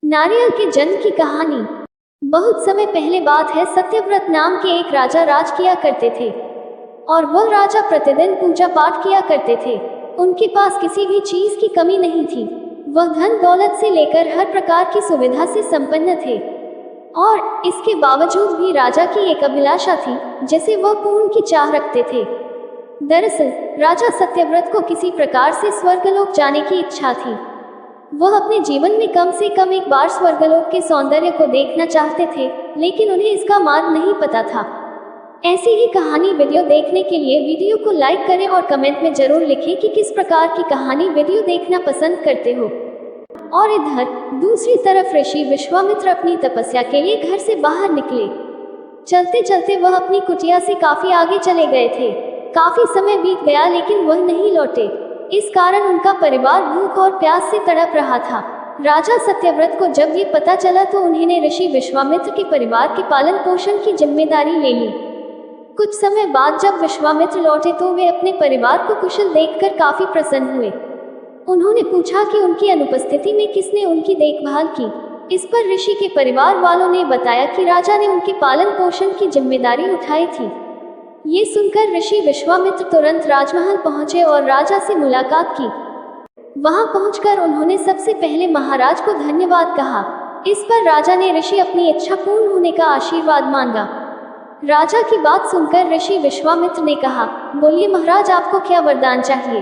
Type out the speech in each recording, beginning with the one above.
नारियल के जन्म की कहानी। बहुत समय पहले बात है, सत्यव्रत नाम के एक राजा राज किया करते थे और वह राजा प्रतिदिन पूजा पाठ किया करते थे। उनके पास किसी भी चीज की कमी नहीं थी। वह धन दौलत से लेकर हर प्रकार की सुविधा से संपन्न थे और इसके बावजूद भी राजा की एक अभिलाषा थी जिसे वह पूर्ण की चाह रखते थे। दरअसल राजा सत्यव्रत को किसी प्रकार से स्वर्गलोक जाने की इच्छा थी। वह अपने जीवन में कम से कम एक बार स्वर्गलोक के सौंदर्य को देखना चाहते थे, लेकिन उन्हें इसका मार्ग नहीं पता था। ऐसी ही कहानी वीडियो देखने के लिए वीडियो को लाइक करें और कमेंट में जरूर लिखें कि किस प्रकार की कहानी वीडियो देखना पसंद करते हो। और इधर दूसरी तरफ ऋषि विश्वामित्र अपनी तपस्या के लिए घर से बाहर निकले। चलते चलते वह अपनी कुटिया से काफी आगे चले गए थे। काफी समय बीत गया लेकिन वह नहीं लौटे। इस कारण उनका परिवार भूख और प्यास से तड़प रहा था। राजा सत्यव्रत को जब ये पता चला तो उन्होंने ऋषि विश्वामित्र के परिवार के पालन पोषण की जिम्मेदारी ले ली। कुछ समय बाद जब विश्वामित्र लौटे तो वे अपने परिवार को कुशल देखकर काफी प्रसन्न हुए। उन्होंने पूछा कि उनकी अनुपस्थिति में किसने उनकी देखभाल की। इस पर ऋषि के परिवार वालों ने बताया कि राजा ने उनके पालन पोषण की जिम्मेदारी उठाई थी। ये सुनकर ऋषि विश्वामित्र तुरंत राजमहल पहुंचे और राजा से मुलाकात की। वहां पहुंचकर उन्होंने सबसे पहले महाराज को धन्यवाद कहा। इस पर राजा ने ऋषि अपनी इच्छा पूर्ण होने का आशीर्वाद मांगा। राजा की बात सुनकर ऋषि विश्वामित्र ने कहा, बोलिए महाराज, आपको क्या वरदान चाहिए।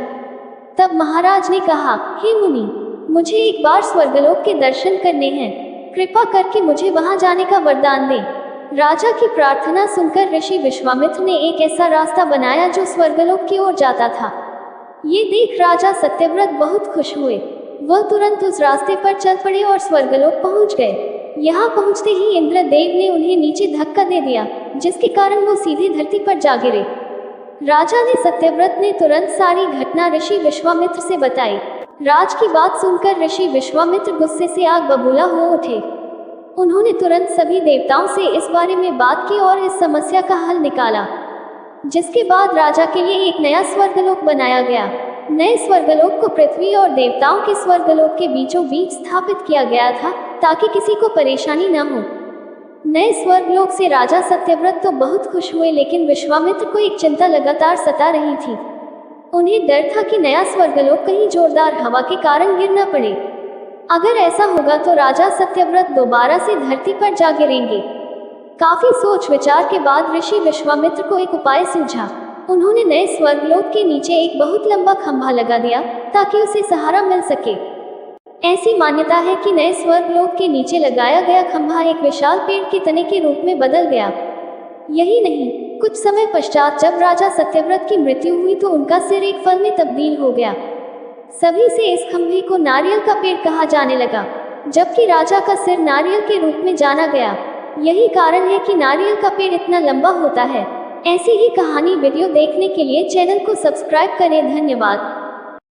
तब महाराज ने कहा, हे मुनि, मुझे एक बार स्वर्गलोक के दर्शन करने हैं। कृपा करके मुझे वहां जाने का वरदान दें। राजा की प्रार्थना सुनकर ऋषि विश्वामित्र ने एक ऐसा रास्ता बनाया जो स्वर्गलोक की ओर जाता था। ये देख राजा सत्यव्रत बहुत खुश हुए। वह तुरंत उस रास्ते पर चल पड़े और स्वर्गलोक पहुंच गए। यहाँ पहुंचते ही इंद्रदेव ने उन्हें नीचे धक्का दे दिया, जिसके कारण वो सीधे धरती पर जा गिरे। राजा ने सत्यव्रत ने तुरंत सारी घटना ऋषि विश्वामित्र से बताई। राज की बात सुनकर ऋषि विश्वामित्र गुस्से से आग बबूला हो उठे। उन्होंने तुरंत सभी देवताओं से इस बारे में बात की और इस समस्या का हल निकाला, जिसके बाद राजा के लिए एक नया स्वर्गलोक बनाया गया। नए स्वर्गलोक को पृथ्वी और देवताओं के स्वर्गलोक के बीचों बीच स्थापित किया गया था ताकि किसी को परेशानी न हो। नए स्वर्गलोक से राजा सत्यव्रत तो बहुत खुश हुए, लेकिन विश्वामित्र को एक चिंता लगातार सता रही थी। उन्हें डर था कि नया स्वर्गलोक कहीं जोरदार हवा के कारण गिर न पड़े। अगर ऐसा होगा तो राजा सत्यव्रत दोबारा से धरती पर जा गिरेंगे। काफी सोच विचार के बाद ऋषि विश्वामित्र को एक उपाय सूझा। उन्होंने नए स्वर्गलोक के नीचे एक बहुत लंबा खंभा लगा दिया ताकि उसे सहारा मिल सके। ऐसी मान्यता है कि नए स्वर्गलोक के नीचे लगाया गया खंभा एक विशाल पेड़ के तने के रूप में बदल गया। यही नहीं, कुछ समय पश्चात जब राजा सत्यव्रत की मृत्यु हुई तो उनका सिर एक फल में तब्दील हो गया। सभी से इस खंभे को नारियल का पेड़ कहा जाने लगा, जबकि राजा का सिर नारियल के रूप में जाना गया। यही कारण है कि नारियल का पेड़ इतना लंबा होता है। ऐसी ही कहानी वीडियो देखने के लिए चैनल को सब्सक्राइब करें। धन्यवाद।